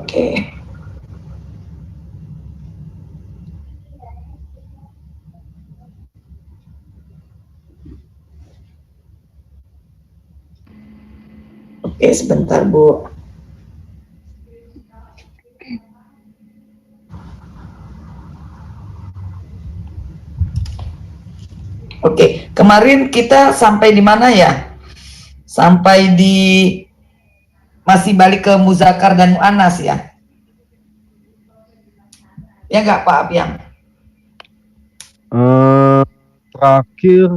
Oke. Oke, sebentar Bu. Oke, kemarin kita sampai di mana ya? Sampai di masih balik ke Muzakkar dan Mu'annas ya? Ya nggak Pak Apiang? Terakhir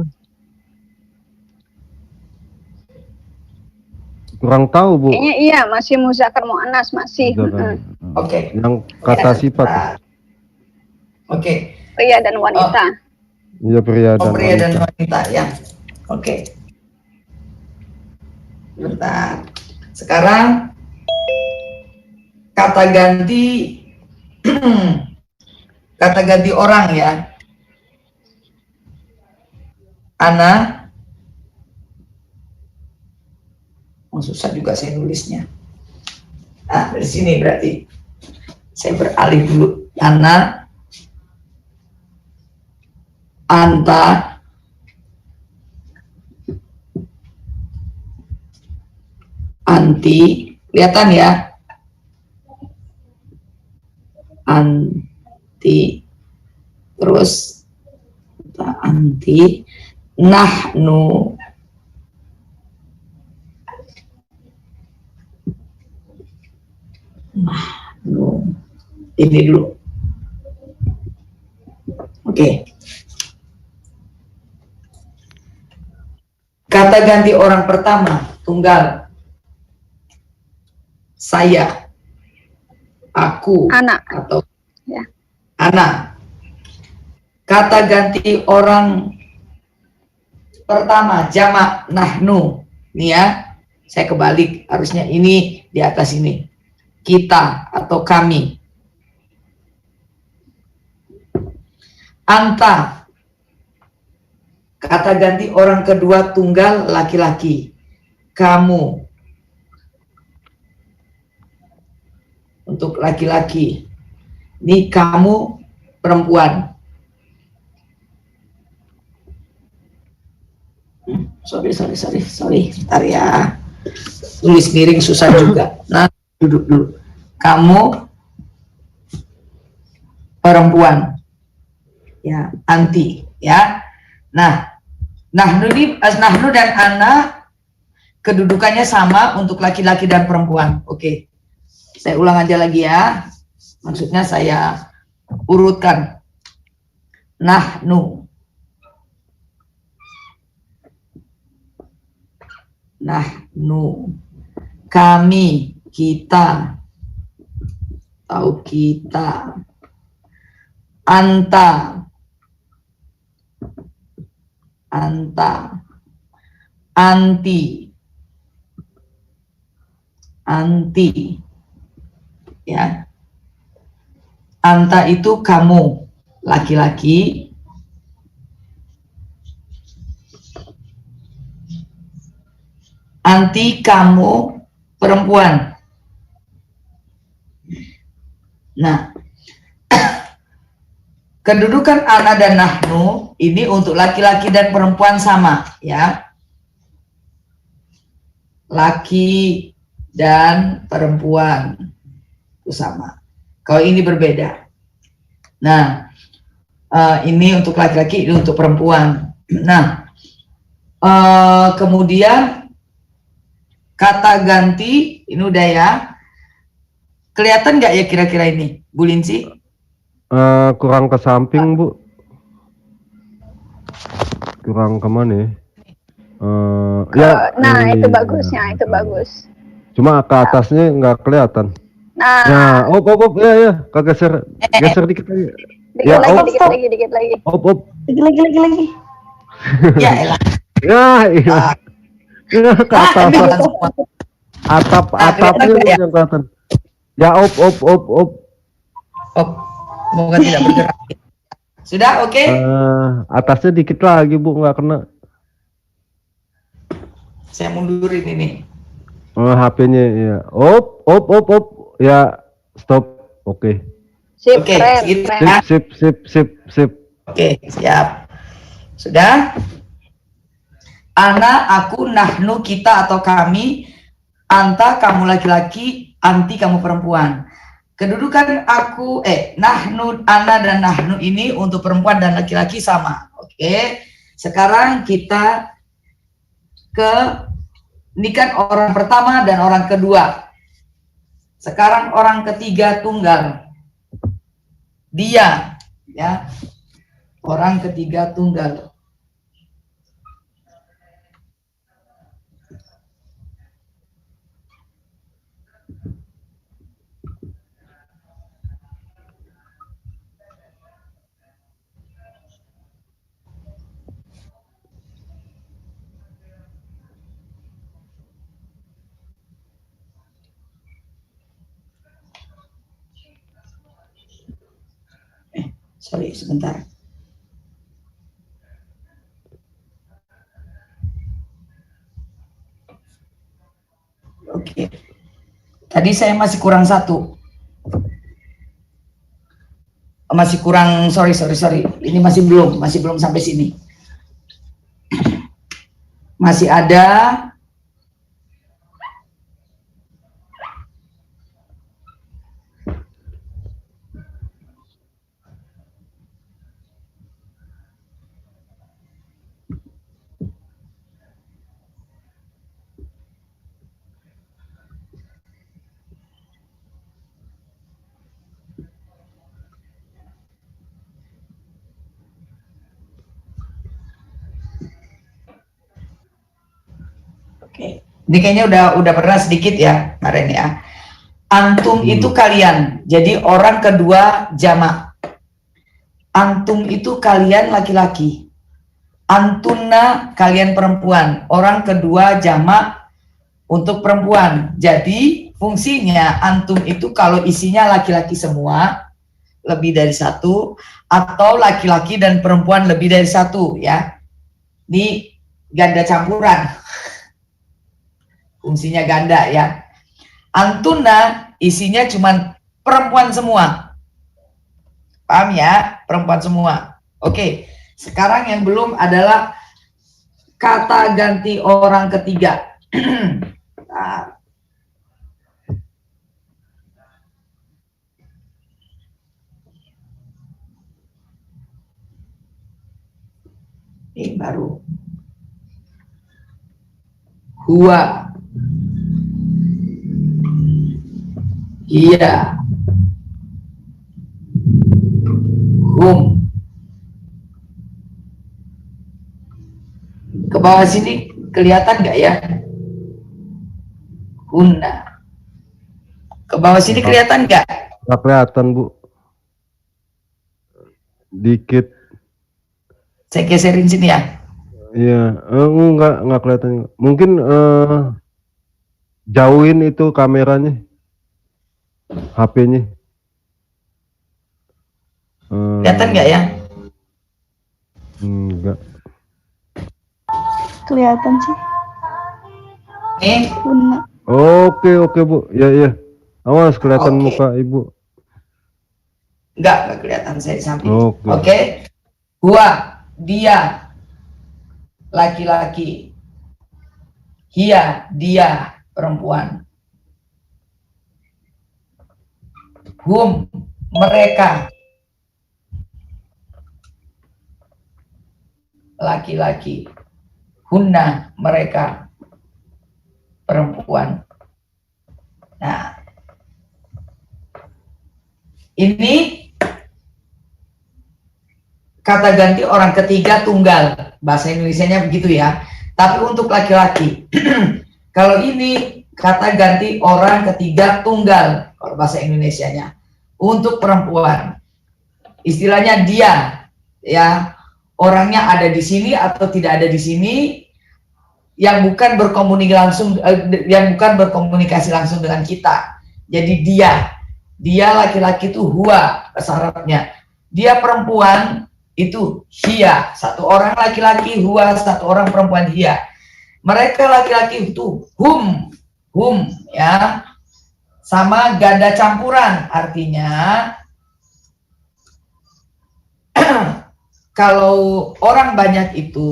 kurang tahu Bu. Kayaknya iya, masih Muzakkar Mu'annas masih. Oke. Yang kata Ya, sifat. Oke. Pria dan wanita. Iya, pria dan Pria dan wanita. wanita ya. Oke. Bentar. Sekarang kata ganti kata ganti orang ya. Ana. Susah juga saya nulisnya. Nah, dari sini berarti saya beralih dulu. Ana, anta, anti, kelihatan ya? Anti, terus anti, nahnu, ini dulu. Oke. Kata ganti orang pertama, tunggal. Saya, aku, anak, atau ya. anak. Kata ganti orang pertama, jamak, nahnu. Nih ya, saya kebalik, harusnya ini di atas ini. Kita atau kami. Anta. Kata ganti orang kedua tunggal laki-laki. Kamu. Untuk laki-laki. Ini kamu perempuan. Sorry. Bentar ya. Tulis miring susah juga. Nah, duduk dulu. Kamu perempuan. Ya, anti ya. Nah, nahnu dan ana kedudukannya sama untuk laki-laki dan perempuan. Oke. Saya ulang aja lagi ya. Maksudnya saya urutkan. Nahnu. Kami, kita. Atau kita. Anta, anti, ya. Anta itu kamu, laki-laki. Anti kamu, perempuan. Nah, kedudukan ana dan nahnu ini untuk laki-laki dan perempuan sama ya. Laki dan perempuan itu sama. Kalau ini berbeda. Nah, ini untuk laki-laki, ini untuk perempuan. Nah, kemudian kata ganti ini udah ya. Kelihatan nggak ya kira-kira ini, Bu Linsi? Kurang ke samping Bu. Kurang kemana ya? Nah itu bagusnya, itu bagus. Cuma ke atasnya nggak kelihatan. Nah, op, ya, kegeser, geser dikit lagi. Dikit lagi. Dikit lagi. Lagi. Ya elah. Ya, iya. Ya, ke atas. Atapnya yang kelihatan. Ya, op. Semoga tidak bergerak. Sudah, oke? Atasnya dikit lagi Bu, nggak kena. Saya mundurin ini. HP-nya ya. Op. Ya, Stop. Oke. Sip, Oke, keren, segitu keren. ya. Sip. Oke, siap. Sudah? Ana, aku, nahnu, kita atau kami, anta, kamu laki-laki, anti, kamu perempuan. Kedudukan aku, nahnu, ana, dan nahnu ini untuk perempuan dan laki-laki sama. Oke, sekarang kita ini kan orang pertama dan orang kedua. Sekarang orang ketiga tunggal. Dia, ya. Orang ketiga tunggal. Sorry, sebentar. Oke. Tadi saya masih kurang satu. Masih kurang, sorry. Ini masih belum sampai sini. Masih ada Oke. Ini kayaknya udah pernah sedikit ya kemarin ya. Antum itu kalian. Jadi orang kedua jamak. Antum itu kalian laki-laki. Antuna kalian perempuan. Orang kedua jamak untuk perempuan. Jadi fungsinya antum itu kalau isinya laki-laki semua lebih dari satu, atau laki-laki dan perempuan lebih dari satu ya. Ini ganda campuran. Fungsinya ganda ya. Antuna isinya cuman perempuan semua. Paham ya? Perempuan semua. Oke. Sekarang yang belum adalah kata ganti orang ketiga. Nah. Ini baru. Huwa. Iya. Hum. Ke bawah sini kelihatan nggak ya? Hunna. Ke bawah sini kelihatan nggak? Nggak kelihatan, Bu. Dikit. Saya geserin sini ya. Iya, nggak kelihatan. Mungkin jauhin itu kameranya. HP-nya. Kelihatan nggak ya? Enggak. Kelihatan sih. Nih, Benar. Oke, Bu. Iya. Awas kelihatan Oke. muka Ibu. nggak kelihatan saya di samping. Oke. Oke. Huwa, dia, laki-laki. Hia, dia, perempuan. Hum, mereka, laki-laki. Hunna, mereka, perempuan. Nah, ini kata ganti orang ketiga tunggal. Bahasa Indonesianya begitu ya. Tapi untuk laki-laki, kalau ini kata ganti orang ketiga tunggal. Kalau bahasa Indonesianya. Untuk perempuan, istilahnya dia, ya, orangnya ada di sini atau tidak ada di sini, yang bukan berkomunikasi langsung dengan kita. Jadi dia laki-laki itu huwa bahasa Arabnya. Dia perempuan itu hia, satu orang laki-laki huwa, satu orang perempuan hia. Mereka laki-laki itu hum ya. sama ganda campuran. Artinya kalau orang banyak itu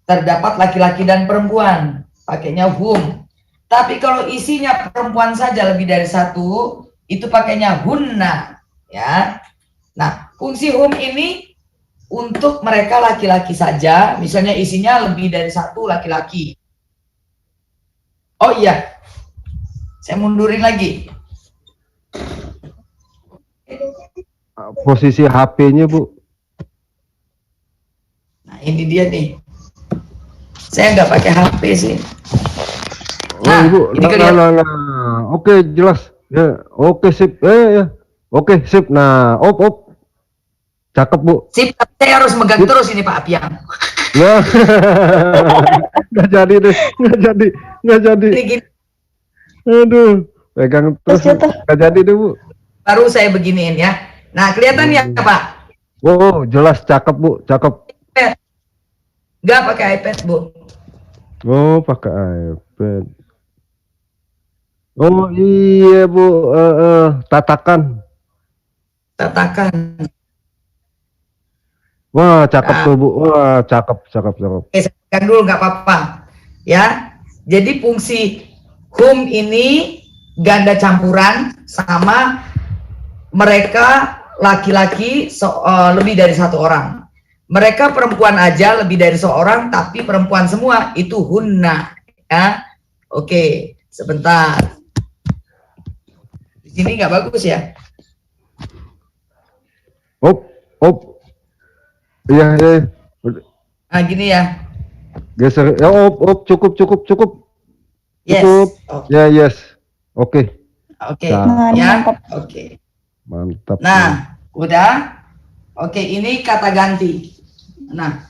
terdapat laki-laki dan perempuan, pakainya hum. Tapi kalau isinya perempuan saja lebih dari satu, itu pakainya hunna, ya. Nah, fungsi hum ini untuk mereka laki-laki saja, misalnya isinya lebih dari satu laki-laki. Oh iya, saya mundurin lagi. Posisi HP-nya, Bu. Nah, ini dia nih. Saya nggak pakai HP sih. Nah, Ibu. ini kelihatan. Oke, jelas. Ya, oke, sip. Ya. Oke, sip. Nah, op. Cakep, Bu. Sip, saya harus megang terus ini Pak Apiang. Nah, nggak jadi deh, nggak jadi. Ini gini, Aduh, pegang terus, nggak jadi deh, Bu. baru saya beginiin ya. Nah, kelihatan ya Pak? Oh, jelas, cakep, Bu, cakep. Nggak pakai iPad, Bu. Oh, pakai iPad. Oh iya, Bu, tatakan. Wah, cakep tuh, Bu. Wah, cakep. Oke, saya pegang dulu, nggak apa-apa. Ya, jadi fungsi hum ini ganda campuran sama mereka laki-laki lebih dari satu orang. Mereka perempuan aja lebih dari seorang, tapi perempuan semua itu hunna. Ya, oke, sebentar. Di sini nggak bagus ya? Op. Iya. Nah, gini ya. Geser. Ya, op, cukup. Yes. Cukup. Okay. Ya, yes. Oke. Oke. Nah, Ya. Oke. Mantap. Nah, udah. Oke, ini kata ganti. Nah,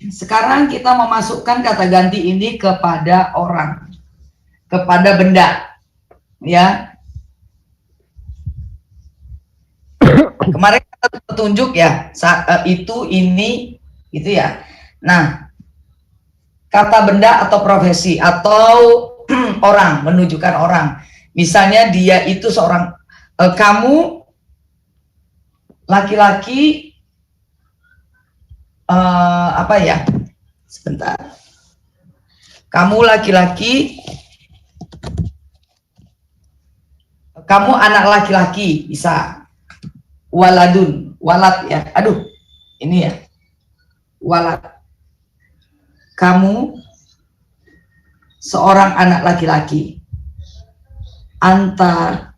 sekarang kita memasukkan kata ganti ini kepada orang, kepada benda. Ya. Kemarin kita petunjuk ya, itu, ini, gitu ya. Nah, kata benda atau profesi atau orang, menunjukkan orang. Misalnya dia itu seorang, kamu laki-laki, apa ya? Sebentar. Kamu laki-laki, kamu anak laki-laki, bisa. Waladun, walad ya. Aduh, ini ya. Walad. Kamu seorang anak laki-laki. Anta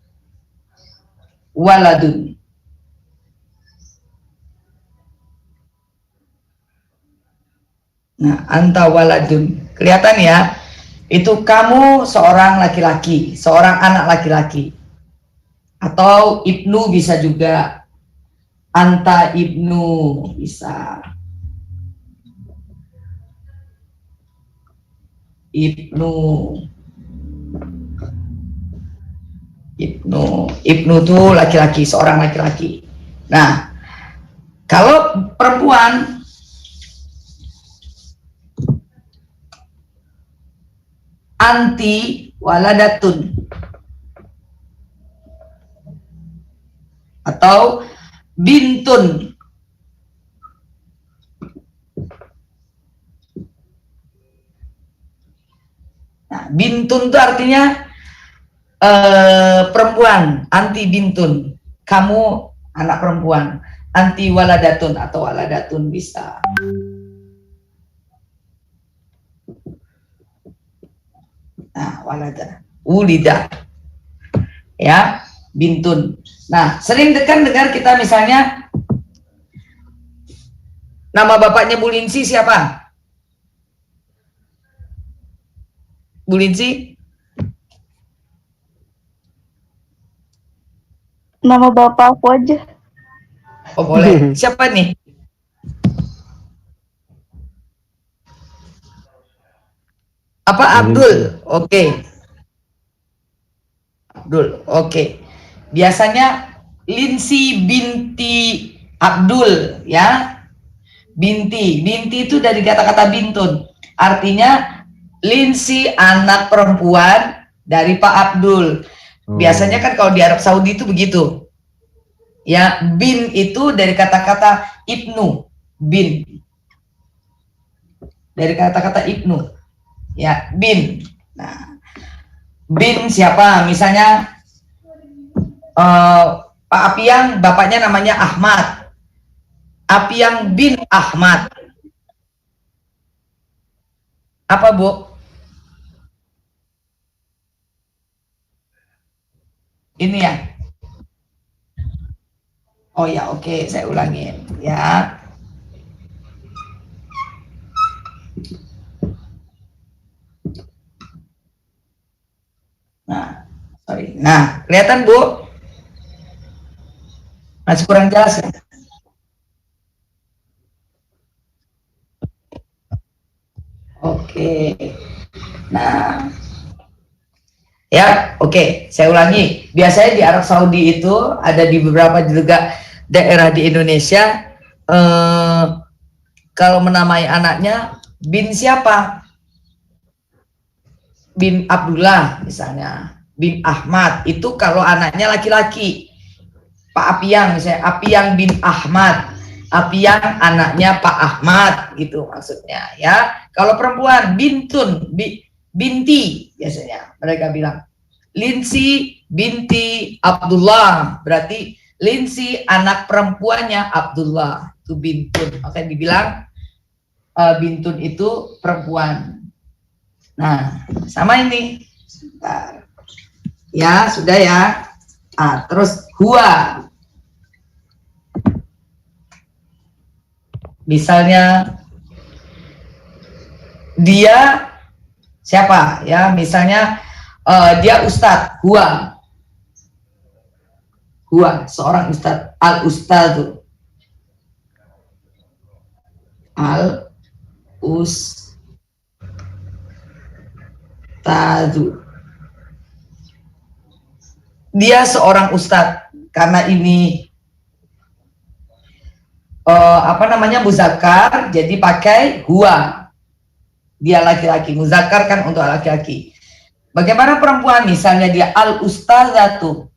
waladun. Nah, anta waladun. Kelihatan ya? Itu kamu seorang laki-laki, seorang anak laki-laki. Atau ibnu bisa juga. Anta ibnu bisa. Ibnu tuh laki-laki, seorang laki-laki. Nah, kalau perempuan, anti waladatun atau bintun. Nah, bintun itu artinya perempuan, anti bintun. Kamu anak perempuan, anti waladatun atau waladatun bisa. Nah, walada, ulida. Ya, bintun. Nah, sering dengar kita misalnya nama bapaknya Bu Linsi siapa? Bu Linsi? Nama bapak aku aja. Oh, boleh. Siapa nih? Apa Abdul? Oke. Abdul. Oke. Biasanya Linsi binti Abdul ya. Binti itu dari kata-kata bintun. Artinya Linsi anak perempuan dari Pak Abdul. Biasanya kan kalau di Arab Saudi itu begitu. Ya, bin itu dari kata-kata ibnu, bin. Dari kata-kata ibnu. Ya, bin. Nah, bin siapa? Misalnya Pak Apiang, bapaknya namanya Ahmad. Apiang bin Ahmad. Apa, Bu? Ini ya. Oh ya, oke, saya ulangin ya. Nah, sorry. Nah, kelihatan, Bu? Masih kurang jelas ya? Oke. Nah, ya, oke, saya ulangi. Biasanya di Arab Saudi itu ada di beberapa juga daerah di Indonesia, kalau menamai anaknya bin siapa? Bin Abdullah misalnya, bin Ahmad. Itu kalau anaknya laki-laki. Pak Apiang misalnya, Apiang bin Ahmad. Apiang anaknya Pak Ahmad, gitu maksudnya ya. Kalau perempuan bintun, binti biasanya mereka bilang. Linsi binti Abdullah, berarti Linsi anak perempuannya Abdullah, itu bintun. Makanya dibilang bintun itu perempuan. Nah, sama ini. Bentar. Ya, sudah ya. Terus huwa. Misalnya dia siapa ya, misalnya dia ustadz, huwa seorang ustadz, al ustadzu, dia seorang ustadz. Karena ini muzakkar, jadi pakai huwa. Dia laki-laki, muzakkar kan untuk laki-laki. Bagaimana perempuan? Misalnya dia al ustazatu,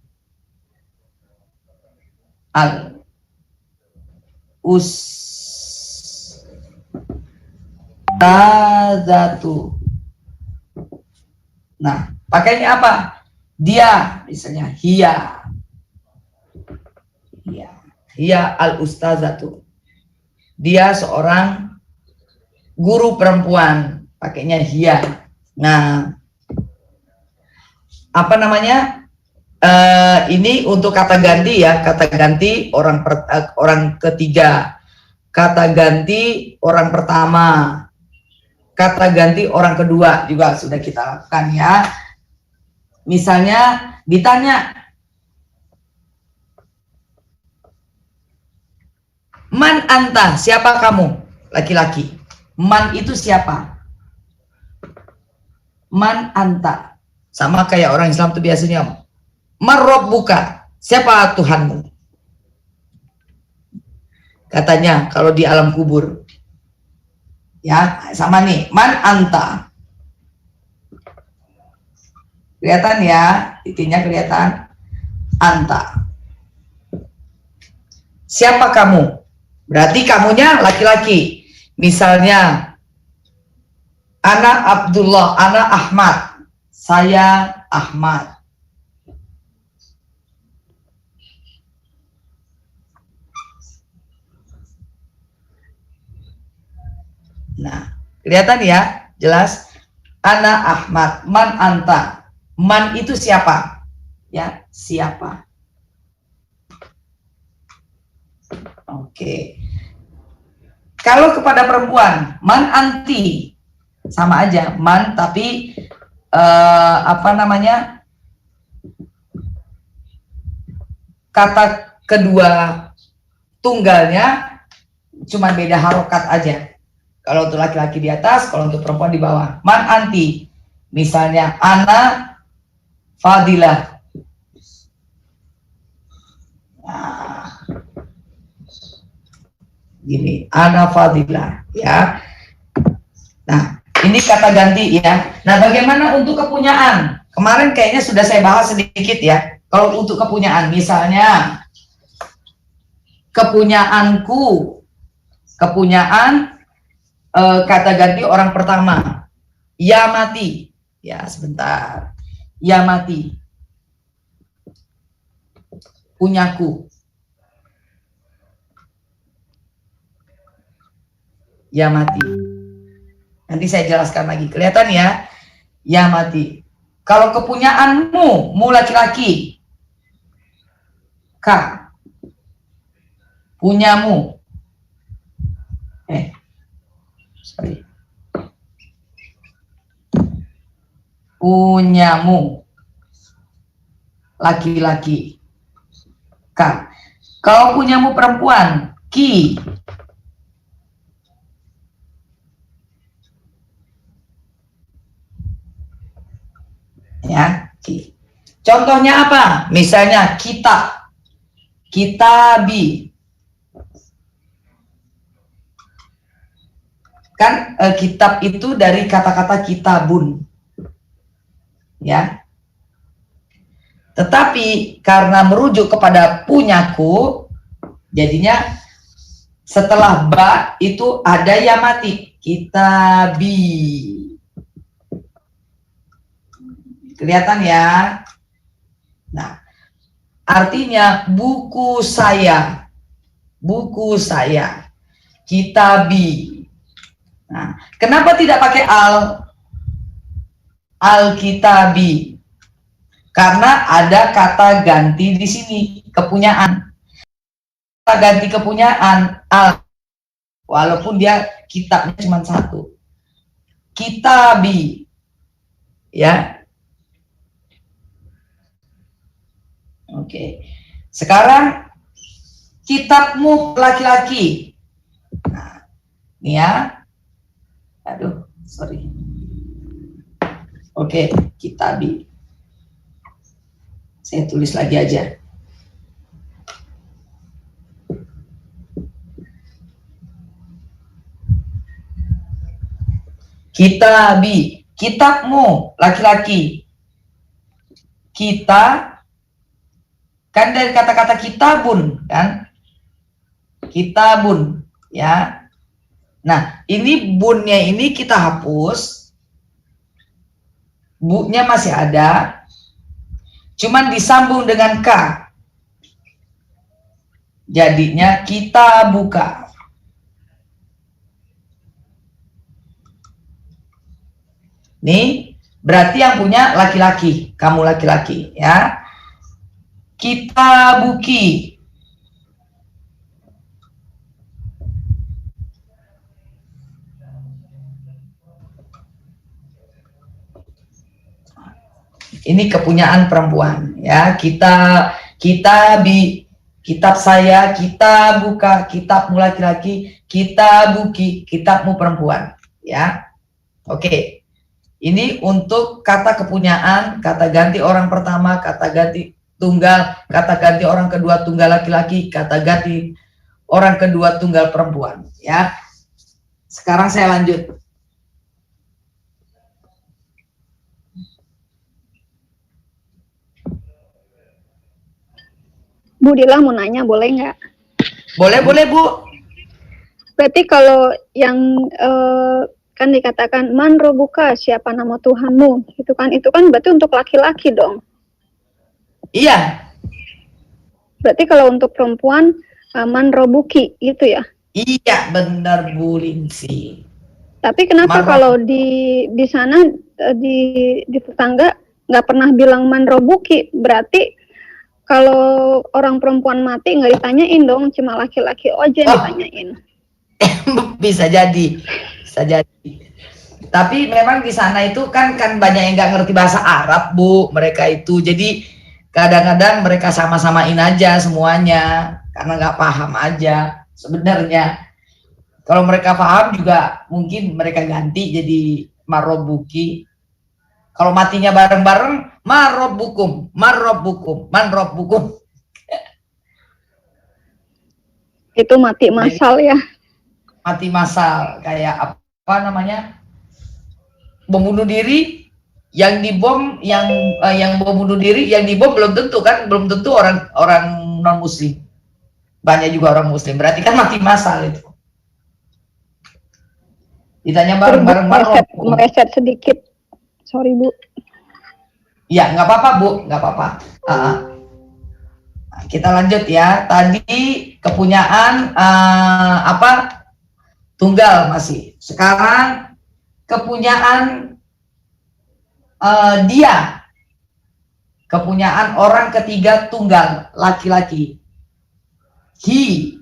nah, pakainya apa? Dia, misalnya hiya al ustazatu, dia seorang guru perempuan, pakainya hiya. Nah, apa namanya? Ini untuk kata ganti ya, kata ganti orang ketiga, kata ganti orang pertama, kata ganti orang kedua juga sudah kita lakukan ya. Misalnya ditanya, man anta, siapa kamu? Laki-laki. Man itu siapa? Man anta. Sama kayak orang Islam tuh biasanya, man rabbuka, siapa Tuhanmu? Katanya kalau di alam kubur. Ya, sama nih, man anta. Kelihatan ya, titiknya kelihatan. Anta. Siapa kamu? Berarti kamunya laki-laki. Misalnya, ana Abdullah, ana Ahmad. Saya Ahmad. Nah, kelihatan ya, jelas. Ana Ahmad, man anta. Man itu siapa? Ya, siapa? Oke. Kalau kepada perempuan, man anti, sama aja, man tapi kata kedua tunggalnya cuma beda harokat aja. Kalau untuk laki-laki di atas, kalau untuk perempuan di bawah. Man anti, misalnya ana Fadilah. Nah, gini, ana Fadilah ya. Nah, ini kata ganti ya. Nah, bagaimana untuk kepunyaan? Kemarin kayaknya sudah saya bahas sedikit ya. Kalau untuk kepunyaan, misalnya kepunyaanku, kepunyaan kata ganti orang pertama, ya mati. Ya sebentar, ya mati. Punyaku. Ya mati. Nanti saya jelaskan lagi. Kelihatan ya? Ya mati. Kalau kepunyaanmu, mu laki-laki. K. Punyamu. Sorry. Punyamu. Laki-laki. K. Kalau punyamu perempuan, Ki. Ya, Ki. Contohnya apa? Misalnya kitab, kitabi. Kan kitab itu dari kata-kata kitabun. Ya. Tetapi karena merujuk kepada punyaku, jadinya setelah ba itu ada ya mati. Kitabi. Kelihatan ya? Nah, artinya buku saya. Buku saya. Kitabi. Nah, kenapa tidak pakai al? Al-kitabi. Karena ada kata ganti di sini, kepunyaan. Kata ganti kepunyaan al. Walaupun dia kitabnya cuma satu. Kitabi. Ya. Oke. Sekarang kitabmu laki-laki. Nah, ini ya. Aduh, sorry. Oke, kitabi. Saya tulis lagi aja. Kitabi. Kitabmu laki-laki. Kita kan dari kata-kata kitabun kan, kitabun ya. Nah ini bunnya ini kita hapus, bu-nya masih ada, cuman disambung dengan k, jadinya kita buka. Nih berarti yang punya laki-laki, kamu laki-laki ya. Kita buki. Ini kepunyaan perempuan ya. Kita kitab saya, kita buka, kitabmu laki-laki, kita buki, kitabmu perempuan ya. Oke. Ini untuk kata kepunyaan, kata ganti orang pertama, kata ganti tunggal, kata ganti orang kedua tunggal laki-laki, kata ganti orang kedua tunggal perempuan ya. Sekarang saya lanjut. Bu Dila mau nanya, boleh nggak? Boleh Bu. Berarti kalau yang kan dikatakan man robuka, siapa nama Tuhanmu, itu kan berarti untuk laki-laki dong. Iya. Berarti kalau untuk perempuan man robuki gitu ya? Iya benar Bu Lingsi. Tapi kenapa kalau di sana di tetangga nggak pernah bilang man robuki? Berarti kalau orang perempuan mati nggak ditanyain dong, cuma laki-laki aja yang ditanyain. Bisa jadi. Tapi memang di sana itu kan banyak yang nggak ngerti bahasa Arab Bu, mereka itu. Jadi kadang-kadang mereka sama-samain aja semuanya karena nggak paham aja sebenarnya. Kalau mereka paham juga mungkin mereka ganti jadi marobuki. Kalau matinya bareng-bareng marobukum. Itu mati massal ya. Mati massal kayak apa namanya? Membunuh diri yang dibom, yang bom bunuh diri, yang dibom belum tentu kan, belum tentu orang non muslim, banyak juga orang muslim, berarti kan mati massal itu. Ditanya bareng-bareng meleset sedikit, sorry Bu. Ya nggak apa-apa Bu, nggak apa-apa. Kita lanjut ya, tadi kepunyaan tunggal masih, sekarang kepunyaan dia, kepunyaan orang ketiga tunggal laki-laki, he.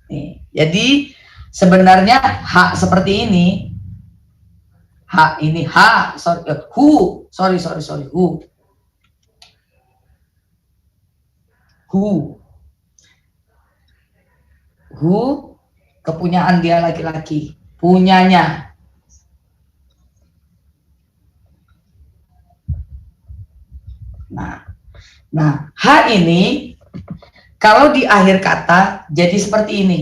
Nih, jadi sebenarnya hak seperti ini, hak ini who, kepunyaan dia laki-laki, punyanya. Nah, hak ini kalau di akhir kata jadi seperti ini.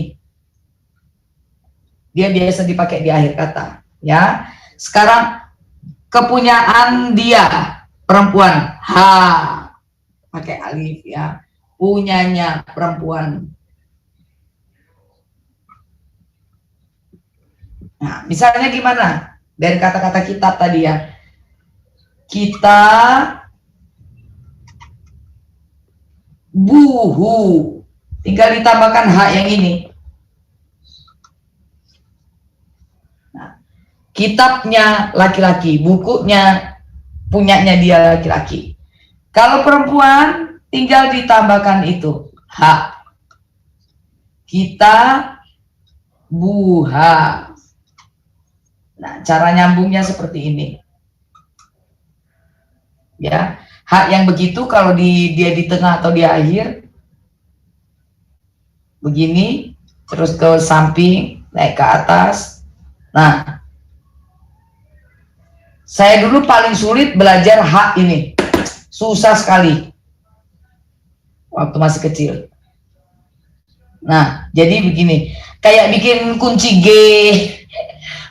Dia biasa dipakai di akhir kata, ya. Sekarang kepunyaan dia perempuan, pakai alif ya. Punyanya perempuan. Nah, misalnya gimana? Dari kata-kata kitab tadi ya. Kita buhu, tinggal ditambahkan hak yang ini. Nah, kitabnya laki-laki, bukunya punyanya dia laki-laki. Kalau perempuan tinggal ditambahkan itu hak. Kita buha. Nah, cara nyambungnya seperti ini. Ya, hak yang begitu kalau dia di tengah atau di akhir begini, terus ke samping, naik ke atas. Nah, saya dulu paling sulit belajar hak ini, susah sekali waktu masih kecil. Nah, jadi begini, kayak bikin kunci G,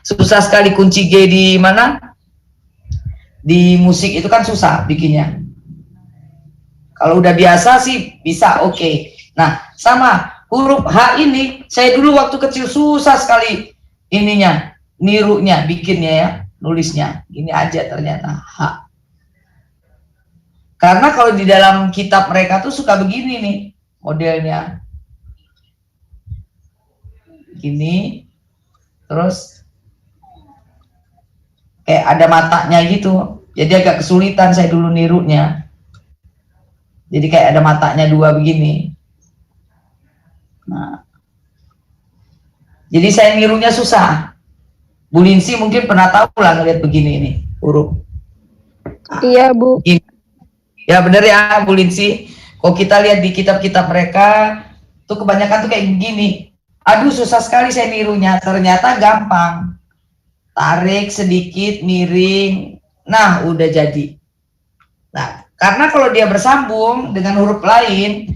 susah sekali kunci G di mana? Di musik itu kan susah bikinnya. Kalau udah biasa sih bisa, oke. Nah, sama huruf H ini, saya dulu waktu kecil susah sekali ininya, nirunya, bikinnya ya, nulisnya. Gini aja ternyata H. Karena kalau di dalam kitab mereka tuh suka begini nih modelnya. Gini, terus kayak ada matanya gitu. Jadi agak kesulitan saya dulu nirunya. Jadi kayak ada matanya dua begini. Nah, jadi saya nirunya susah. Bu Linsi mungkin pernah tahu lah ngeliat begini nih huruf. Iya Bu. Ini. Ya bener ya Bu Linsi. Kalau kita lihat di kitab-kitab mereka, tuh kebanyakan tuh kayak begini. Aduh susah sekali saya nirunya. Ternyata gampang. Tarik sedikit, miring. Nah udah jadi. Nah karena kalau dia bersambung dengan huruf lain,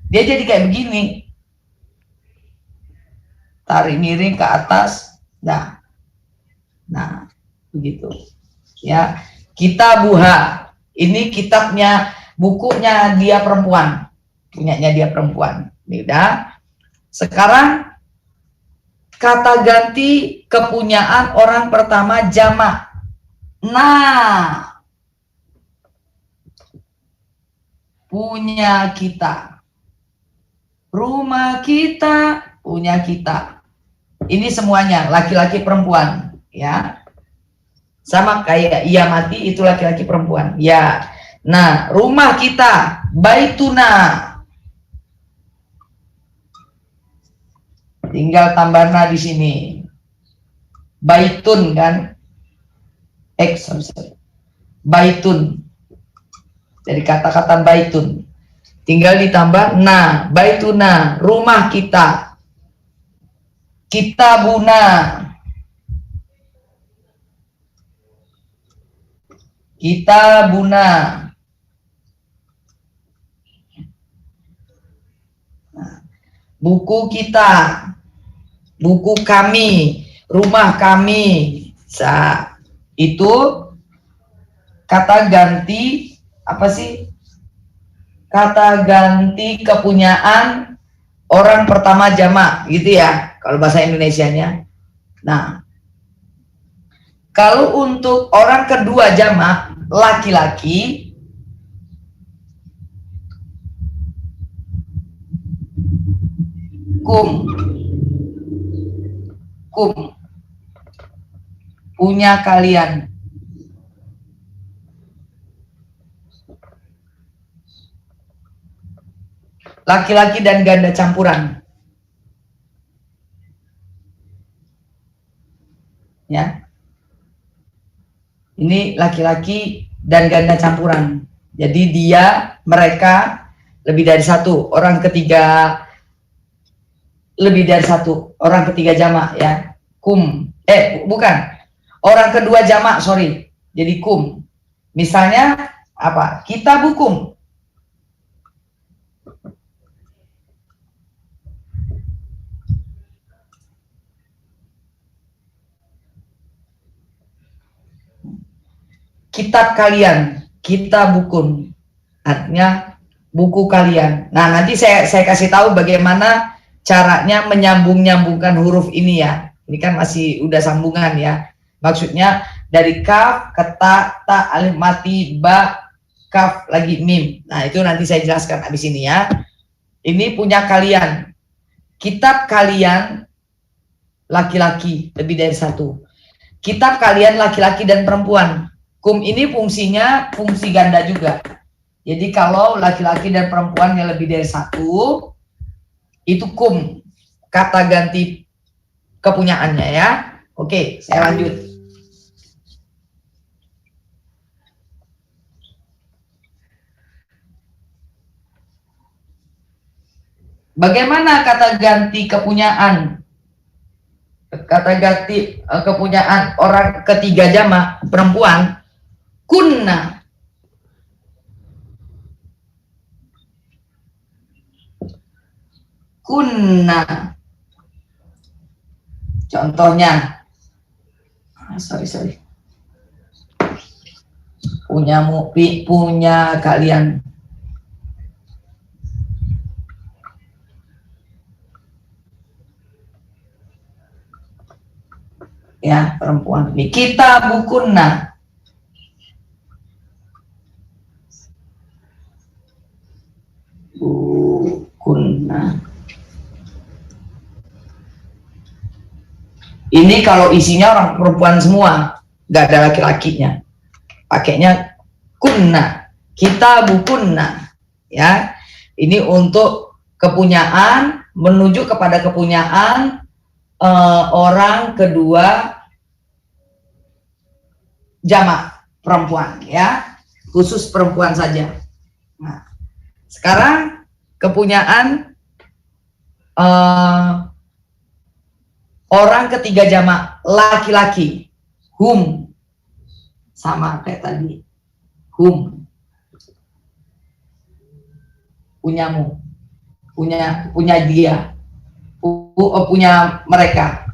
dia jadi kayak begini. Tarik miring ke atas. Nah begitu. Ya, kita buha. Ini kitabnya, bukunya dia perempuan. Punyanya dia perempuan. Beda. Sekarang kata ganti kepunyaan orang pertama jamak. Nah, punya kita, rumah kita, punya kita. Ini semuanya laki-laki perempuan, ya. Sama kayak ia mati itu laki-laki perempuan, ya. Nah, rumah kita, baituna. Tinggal tambah na di sini. Baitun kan? Sorry. Baitun. Dari kata-kata baitun. Tinggal ditambah na, baituna, rumah kita. Kita buna. Kita buna. Buku kita. Buku kami, rumah kami. itu kata ganti apa sih? Kata ganti kepunyaan orang pertama jamak gitu ya kalau bahasa Indonesianya. Nah, kalau untuk orang kedua jamak laki-laki, kum punya kalian. Laki-laki dan ganda campuran. Ya. Ini laki-laki dan ganda campuran. Jadi dia, mereka lebih dari satu. Orang ketiga lebih dari satu. Orang ketiga jamak ya. Kum. Bukan. Orang kedua jamak, sorry. Jadi kum. Misalnya apa? Kita bukum. Kitab kalian, kita bukum, artinya buku kalian. Nah, nanti saya kasih tahu bagaimana caranya menyambung-nyambungkan huruf ini ya. Ini kan masih udah sambungan ya. Maksudnya dari kaf ke ta, alif mati, ba, kaf lagi mim. Nah, itu nanti saya jelaskan habis ini ya. Ini punya kalian. Kitab kalian laki-laki, lebih dari satu. Kitab kalian laki-laki dan perempuan. Kum ini fungsinya fungsi ganda juga. Jadi kalau laki-laki dan perempuan yang lebih dari satu, itu kum, kata ganti kepunyaannya ya. Oke, saya lanjut. Bagaimana kata ganti kepunyaan? Kata ganti kepunyaan orang ketiga jamak perempuan. Kunna. Kunna. Contohnya. Sorry. Punya kalian. Ya, perempuan. Kita bukunna. Bukunna. Ini kalau isinya orang perempuan semua, nggak ada laki-lakinya. Pakainya kunna. Kita bukunna. Ya, ini untuk kepunyaan, menuju kepada kepunyaan orang kedua jamak perempuan ya, khusus perempuan saja. Nah, sekarang kepunyaan orang ketiga jamak laki-laki, hum, sama kayak tadi, hum, punyamu, punya dia, punya mereka.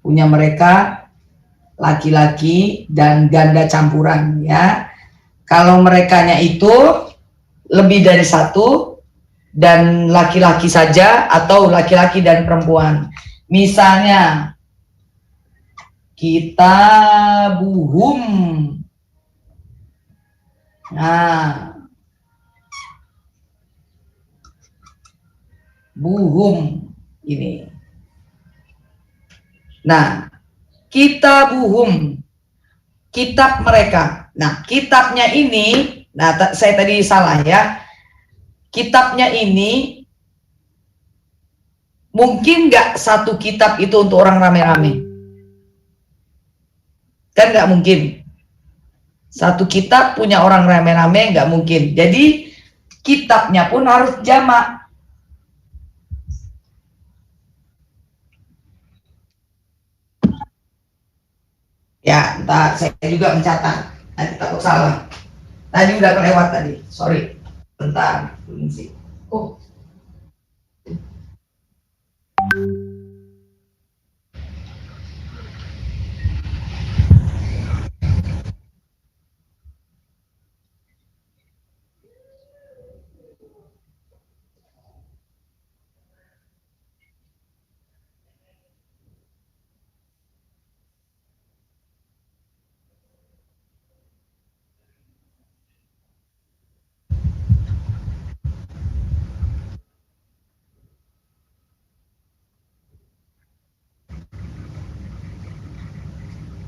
Punya mereka laki-laki dan ganda campuran ya. Kalau merekanya itu lebih dari satu dan laki-laki saja atau laki-laki dan perempuan. Misalnya kita buhum. Nah, buhum ini. Nah, kita buhum, kitab mereka. Nah, kitabnya ini, nah saya tadi salah ya. Kitabnya ini mungkin nggak satu kitab itu untuk orang rame-rame. Kan nggak mungkin. Satu kitab punya orang rame-rame nggak mungkin. Jadi kitabnya pun harus jamak. Ya, entah saya juga mencatat. Nanti takut salah. Tadi udah kelewat tadi. Sorry. Bentar. Oh.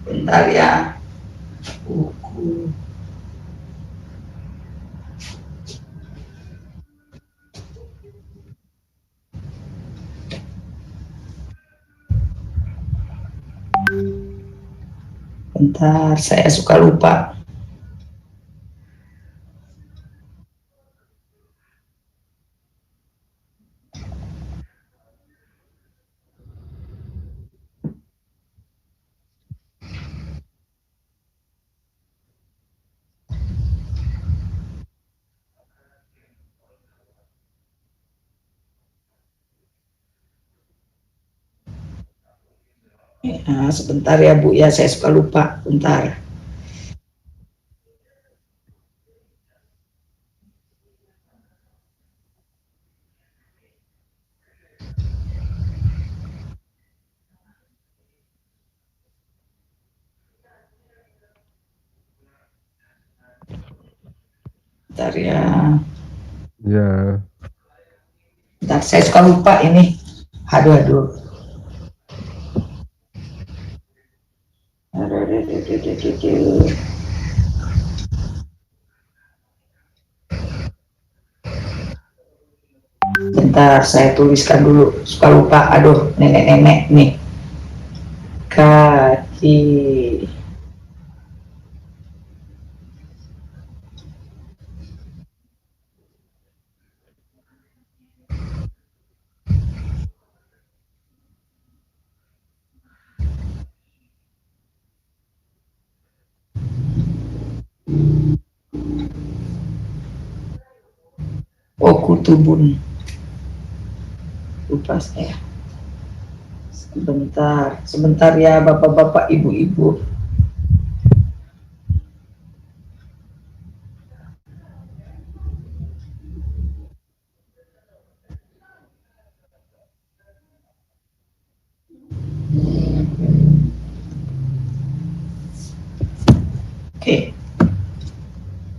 Bentar ya. Buku. Bentar, saya suka lupa. Nah, sebentar ya Bu ya, saya suka lupa. Bentar. Bentar ya. Ya. Bentar, saya suka lupa ini. Aduh. Bentar, saya tuliskan dulu. Suka lupa. Aduh, nenek-nenek nih. Kaki. Oh, kutubun. Lupa saya. Sebentar ya bapak-bapak, ibu-ibu. Oke.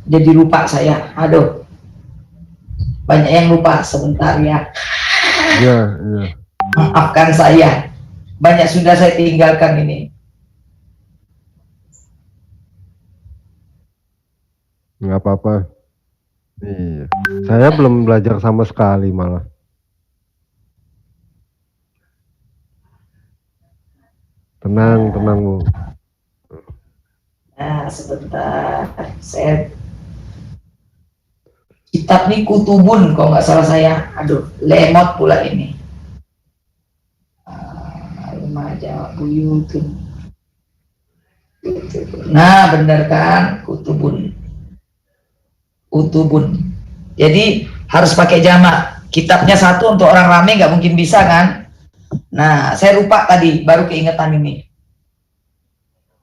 Jadi lupa saya. Aduh. Banyak yang lupa, sebentar ya. Ya. Maafkan saya. Banyak sudah saya tinggalkan ini. Nggak apa-apa. Iya. Saya belum belajar sama sekali malah. Tenang Bu. Nah, sebentar. Kitab ini kutubun, kalau nggak salah saya. Aduh, lemot pula ini. Remaja buyutun. Nah, benar kan? Kutubun. Jadi harus pakai jamak. Kitabnya satu untuk orang rame nggak mungkin bisa kan? Nah, saya lupa tadi, baru keingetan ini.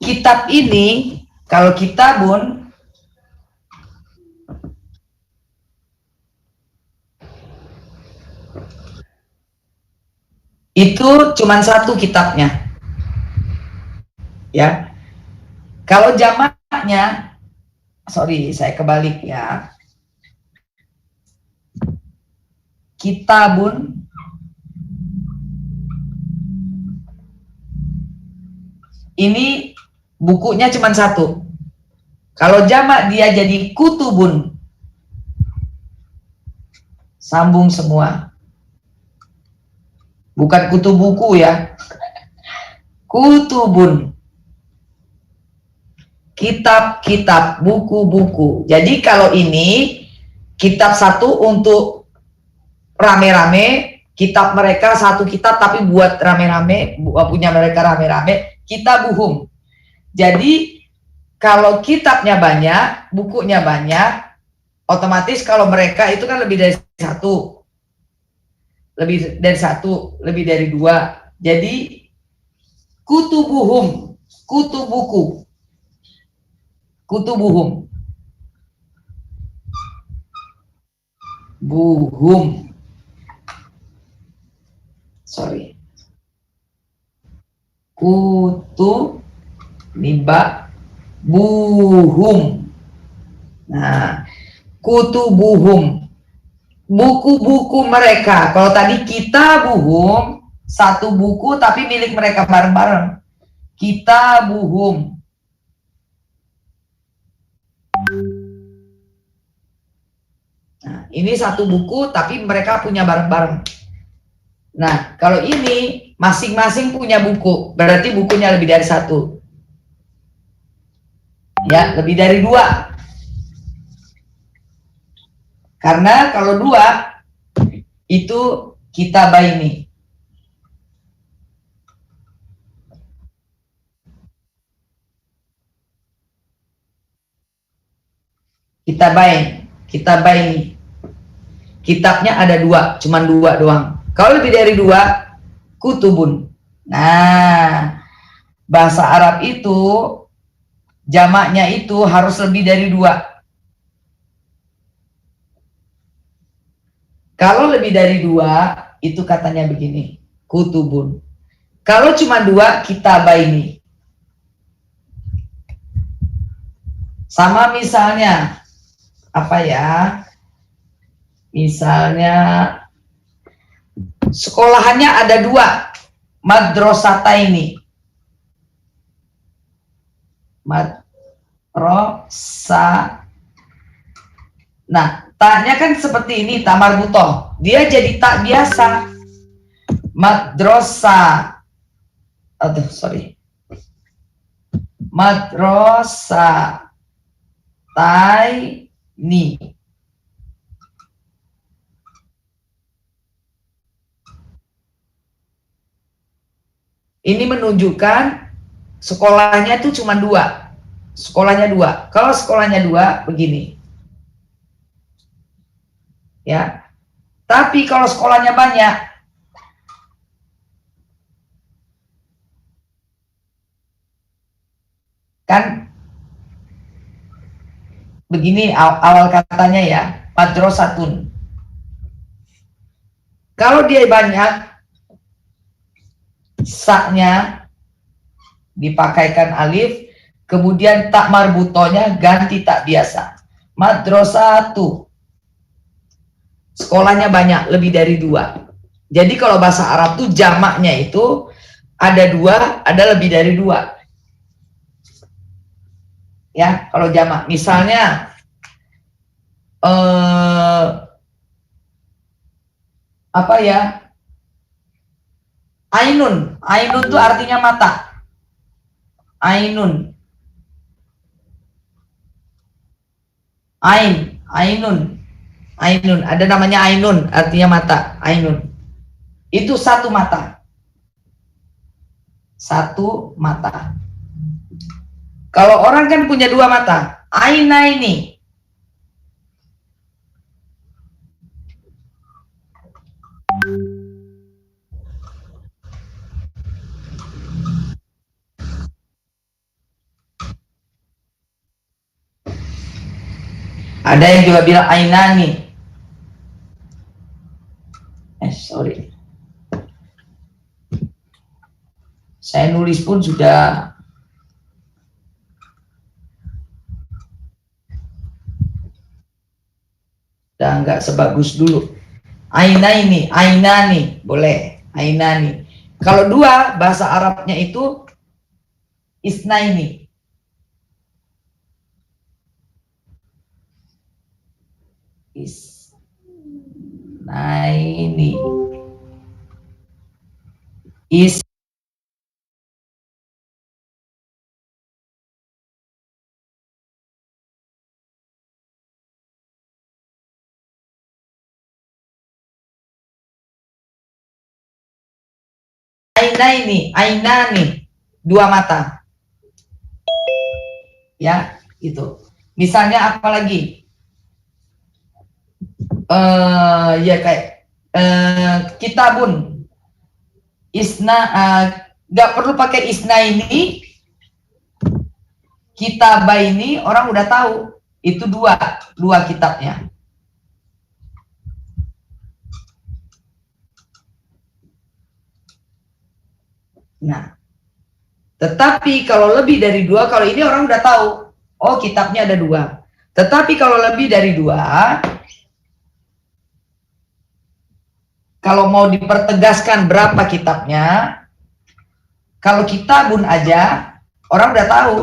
Kitab ini, kalau kitabun, itu cuma satu kitabnya. Ya. Kalau jamaknya, sorry, saya kebalik ya. Kitabun ini bukunya cuma satu. Kalau jamak dia jadi kutubun. Sambung semua. Bukan kutu buku ya. Kutubun. Kitab-kitab, buku-buku. Jadi kalau ini kitab satu untuk rame-rame, kitab mereka satu kitab tapi buat rame-rame, punya mereka rame-rame, kitabuhum. Jadi kalau kitabnya banyak, bukunya banyak, otomatis kalau mereka itu kan lebih dari satu. Lebih dari dua. Jadi kutubuhum, kutu buku, kutubuhum, buhum, sorry, kutu nimba buhum. Nah, kutubuhum, buku-buku mereka. Kalau tadi kita buhum, satu buku tapi milik mereka bareng-bareng. kitabuhum. Nah, ini satu buku tapi mereka punya bareng-bareng. Nah, kalau ini masing-masing punya buku, berarti bukunya lebih dari satu. Ya, lebih dari dua. Karena kalau dua, itu kitabaini. Kitabaini. Kitabnya ada dua, cuman dua doang. Kalau lebih dari dua, kutubun. Nah, bahasa Arab itu jamaknya itu harus lebih dari dua. Kalau lebih dari dua, itu katanya begini, kutubun. Kalau cuma dua, kitabaini. Sama misalnya, apa ya? Misalnya, sekolahannya ada dua, madrasataini. Madrasah. Nah, taknya kan seperti ini, tak marbutoh. Dia jadi tak biasa. Madrasah. Aduh, sorry. Madrasah taini. Ini menunjukkan sekolahnya itu cuma dua. Sekolahnya dua. Kalau sekolahnya dua, begini. Ya. Tapi kalau sekolahnya banyak, kan begini awal katanya ya, madrasatun. Kalau dia banyak, saknya dipakaikan alif, kemudian tak marbutonya ganti tak biasa. Madrasatu. Sekolahnya banyak, lebih dari dua. Jadi kalau bahasa Arab tuh jamaknya itu ada dua, ada lebih dari dua. Ya, kalau jamak, misalnya apa ya? Ainun, ainun itu artinya mata. Ainun, ainun, ainun. Ada namanya ainun, artinya mata. Ainun. Itu satu mata. Satu mata. Kalau orang kan punya dua mata. Ainaini. Ada yang juga bilang ainani. Sorry. Saya nulis pun sudah nggak sebagus dulu. Ainaini, ainani, boleh. Ainani. Kalau dua, bahasa Arabnya itu isnaini. Isnaini. Ainani, dua mata. Ya, itu. Misalnya apa lagi? Ya kayak kitabun. Nggak perlu pakai isna ini. Kitabaini orang udah tahu. Itu dua kitabnya. Nah, tetapi kalau lebih dari dua, kalau ini orang udah tahu, oh kitabnya ada dua. Tetapi kalau lebih dari dua, kalau mau dipertegaskan berapa kitabnya, Kalau kitabun aja orang udah tahu.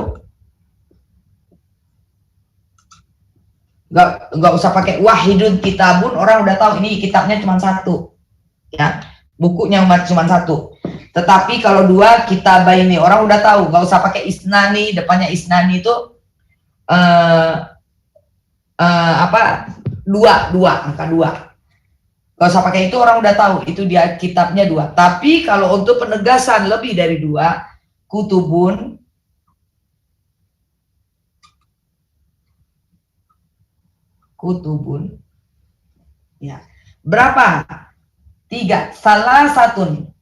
Nggak usah pakai wahidun kitabun, orang udah tahu ini kitabnya cuma satu, ya, bukunya cuma satu. Tetapi kalau dua kitabah ini orang udah tahu, nggak usah pakai isnani, depannya isnani itu dua, angka dua. Nggak usah pakai itu, orang udah tahu itu dia kitabnya dua. Tapi kalau untuk penegasan lebih dari dua, kutubun, ya, berapa? 3, salah satun.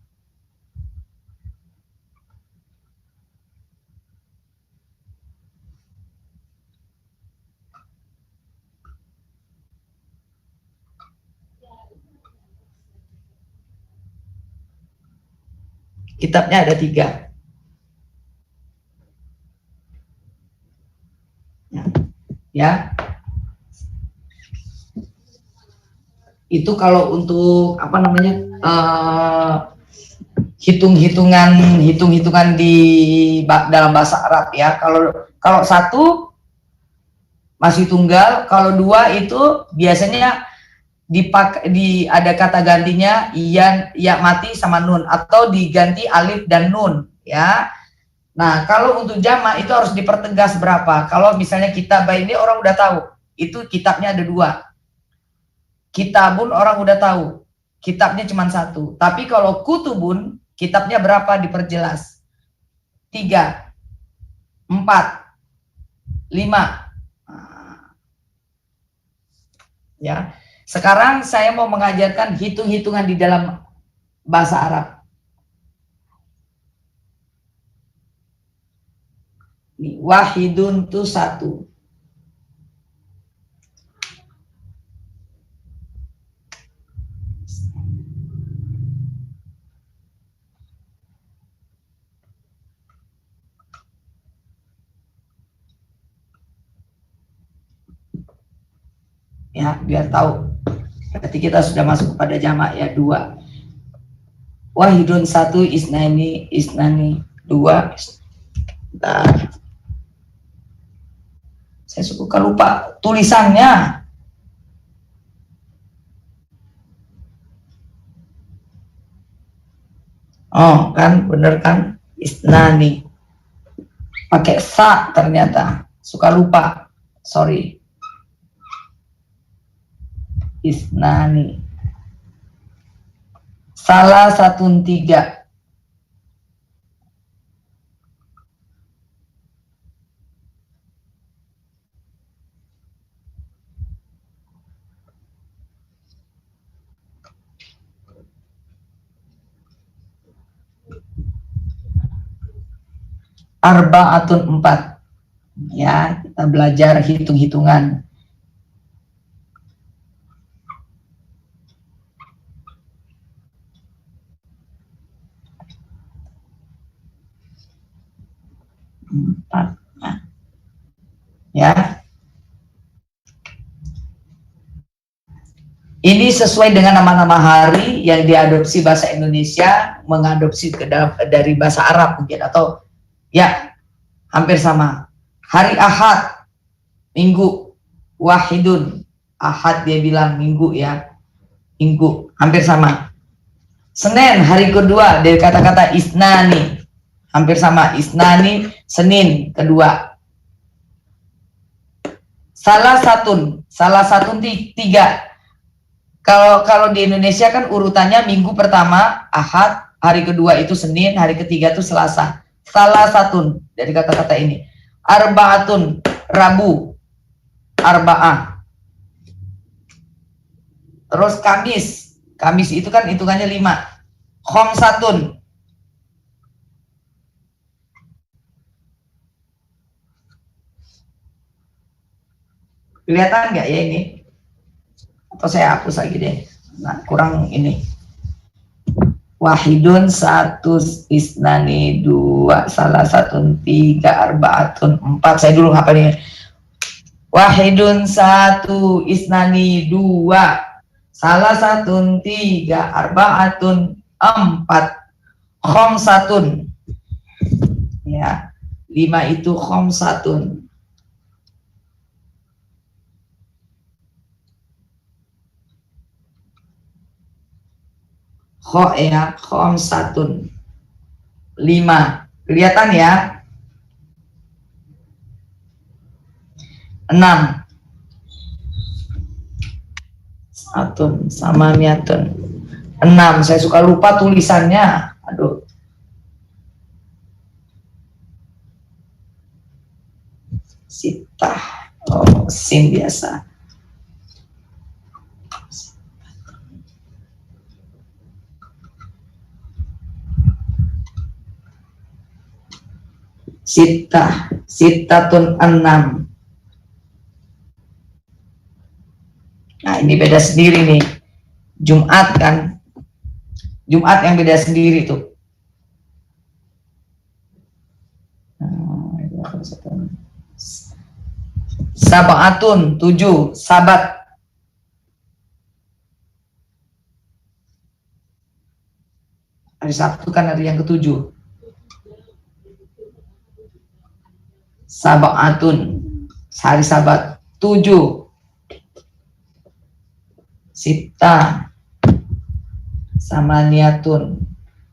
Kitabnya ada 3. Ya. Itu kalau untuk apa namanya hitung-hitungan di dalam bahasa Arab ya. Kalau satu masih tunggal, kalau dua itu biasanya ada kata gantinya ya mati sama nun atau diganti alif dan nun ya. Nah, kalau untuk jamak itu harus dipertegas berapa. Kalau misalnya kitabah ini orang udah tahu, itu kitabnya ada 2. Kitabun orang udah tahu, kitabnya cuma 1. Tapi kalau kutubun, kitabnya berapa diperjelas. 3, 4, 5. Ya. Sekarang saya mau mengajarkan hitung-hitungan di dalam bahasa Arab. Nih, wahidun itu 1. Ya, biar tahu. Berarti kita sudah masuk kepada jamak ya, 2. Wahidun 1, isnani 2. Bentar. Saya suka lupa tulisannya. Oh, kan bener kan? Isnani. Pakai sa ternyata. Suka lupa. Sorry. Isnani. Salah satun 3. Arba'atun 4. Ya, kita belajar hitung-hitungan. Nah, ya, ini sesuai dengan nama-nama hari yang diadopsi bahasa Indonesia, mengadopsi ke dalam dari bahasa Arab mungkin, atau ya hampir sama. Hari Ahad, minggu. Wahidun, Ahad dia bilang minggu ya, minggu, hampir sama. Senin, hari kedua dari kata-kata isnani, hampir sama. Isnani, Senin kedua. Salah satun 3. Kalau di Indonesia kan urutannya minggu pertama Ahad, hari kedua itu Senin, hari ketiga itu Selasa. Salah satun dari kata-kata ini. Arba'atun, Rabu, Arba'ah. Terus Kamis itu kan hitungannya 5. Khomsatun. Kelihatan nggak ya ini? Atau saya hapus lagi deh. Nah, kurang ini. Wahidun 1, isnani 2, salah satun 3, arba'atun 4. Saya dulu hafalnya. Wahidun 1, isnani 2, salah satun 3, arba'atun 4, khomsatun. ya. 5 itu khomsatun. Kho ya, khomsatun. 5. Kelihatan ya? 6. Atun sama miatun. 6. Saya suka lupa tulisannya. Aduh. Sitah. Oh, sin biasa. Sitah. Sitatun 6. Nah, ini beda sendiri nih. Jumat kan. Jumat yang beda sendiri tuh. Sabatun 7. Sabat. Hari Sabtu kan hari yang ke-7. Sabatun. Hari Sabat. 7. Sita sama niatun.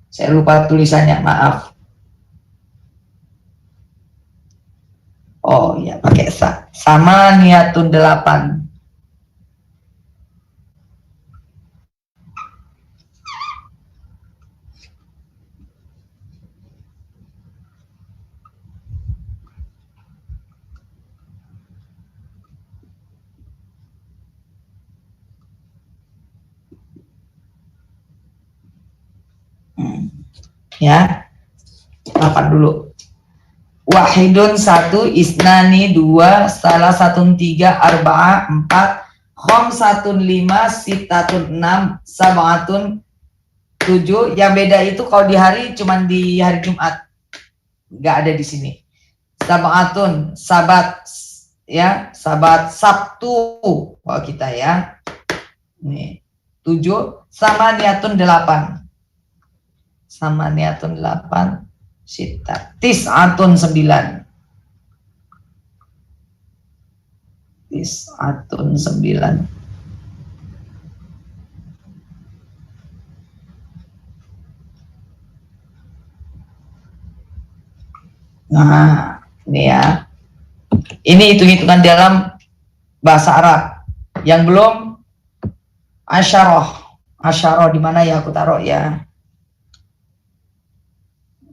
Saya lupa tulisannya, maaf. Oh ya, pakai sama niatun 8. Ya, 8 dulu. Wahidun 1, isnani 2, salah satun 3, arba'ah 4, khomsatun 5, sitatun 6, sabatun 7. Yang beda itu kalau di hari cuman di hari Jumat, nggak ada di sini. Sabatun sabat ya, sabat Sabtu kalau kita ya. Nih 7 sama niatun 8. Sama niatun 8. Sita. Tis'atun 9. Tis'atun 9. Nah, ini ya. Ini hitung-hitungan dalam bahasa Arab. Yang belum asyarah. Asyarah di mana ya aku taruh ya?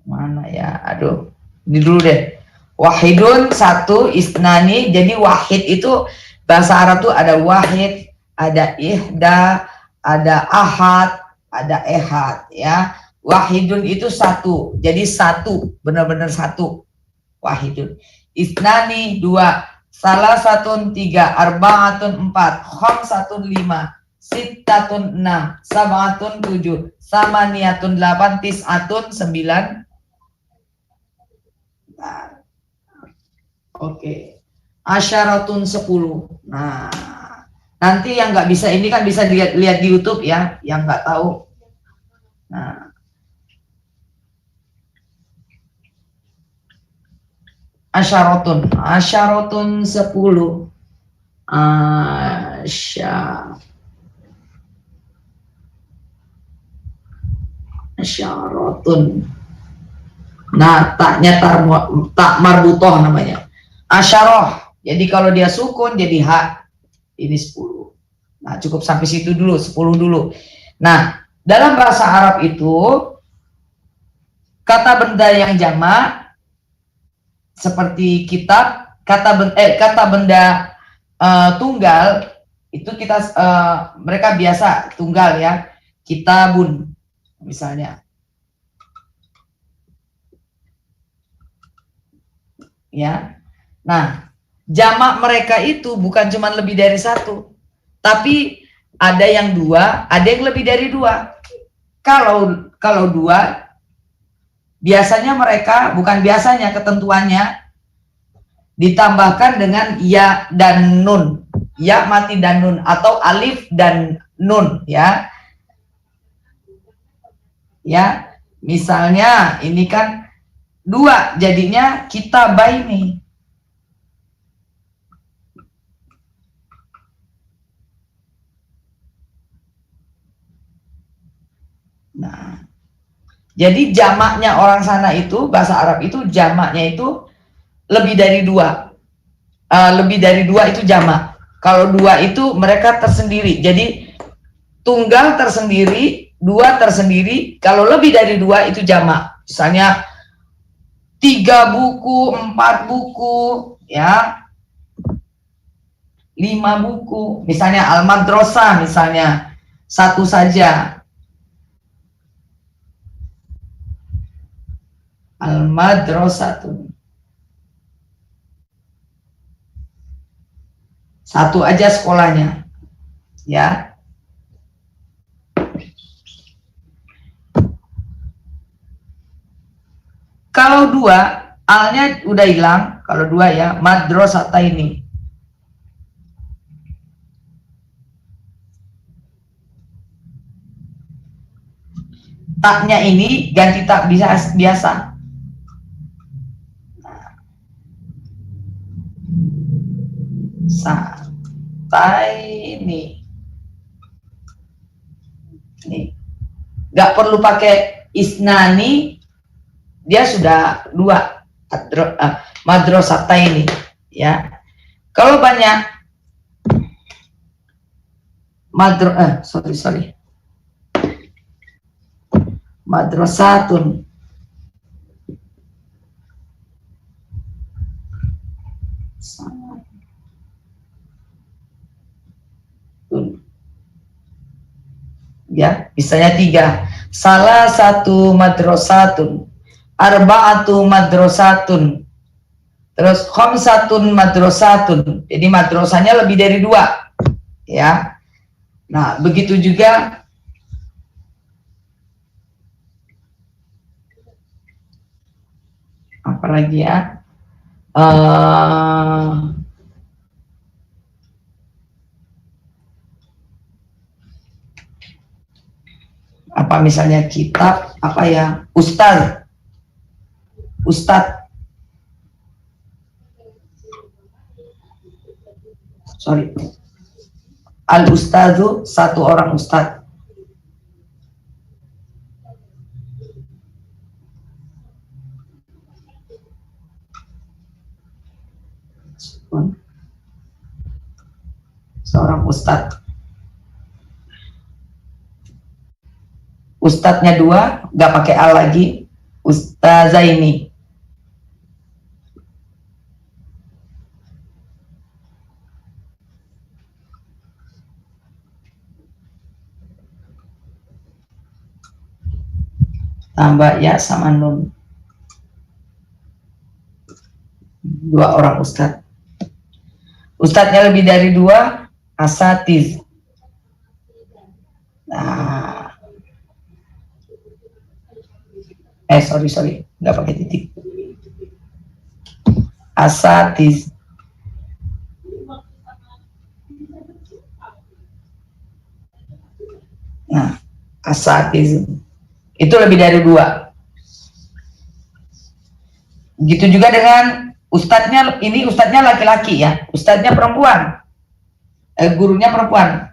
Mana ya? Aduh. Ini dulu deh. Wahidun 1, isnani. Jadi wahid itu bahasa Arab tuh ada wahid, ada ihda, ada ahad, ada ehad ya. Wahidun itu 1. Jadi 1, benar-benar 1. Wahidun. Isnani 2, salah satun 3, arba'atun 4, khamsatun 5, sittatun 6, sabatun 7, samaniyatun 8, tis'atun 9. Nah, oke. Asyaratun 10. Nah, nanti yang nggak bisa ini kan bisa lihat di YouTube ya, yang nggak tahu. Nah, asyaratun 10. Asyaratun. Nah, taknya tak marbutoh namanya. Asyarah. Jadi kalau dia sukun jadi hak. Ini 10. Nah, cukup sampai situ dulu, 10 dulu. Nah, dalam bahasa Arab itu kata benda yang jamak seperti kitab, kata benda tunggal itu kita mereka biasa tunggal ya. Kitabun misalnya. Ya. Nah, jamak mereka itu bukan cuma lebih dari 1, tapi ada yang 2, ada yang lebih dari 2. Kalau 2, biasanya mereka, bukan biasanya, ketentuannya ditambahkan dengan ya dan nun, ya mati dan nun, atau alif dan nun ya. Ya, misalnya ini kan 2 jadinya kitabaini. Nah, jadi jamaknya orang sana itu, bahasa Arab itu jamaknya itu lebih dari 2. Lebih dari 2 itu jamak. Kalau 2 itu mereka tersendiri. Jadi tunggal tersendiri, 2 tersendiri. Kalau lebih dari 2 itu jamak. Misalnya 3 buku, 4 buku, ya, 5 buku. Misalnya al-madrasah, misalnya 1 saja. Al-madrasah 1 aja sekolahnya, ya. Kalau 2, alnya udah hilang. Kalau 2 ya, madrasataini. Taknya ini ganti tak biasa. Sataini. Nih, nggak perlu pakai isnani, dia sudah 2. Madrasataini, ya. Kalau banyak madrasatun. Ya, misalnya 3. Salah 1 madrasatun, arba'atu madrasatun, terus khamsatun madrasatun. Jadi madrasahnya lebih dari 2, ya. Nah, begitu juga apalagi ya, apa misalnya kitab, apa ya, ustadz, al-ustadzu, 1 orang ustadz. Seorang ustadz. Ustadznya 2, nggak pakai al lagi, ustazaini. Tambah ya sama nun. 2 orang ustadz. Ustadznya lebih dari 2, asatiz. Nah, sorry, nggak pakai titik. Asatiz. Nah, asatiz itu lebih dari 2. Gitu juga dengan ustadznya, ini ustadznya laki-laki ya, ustadznya perempuan, gurunya perempuan.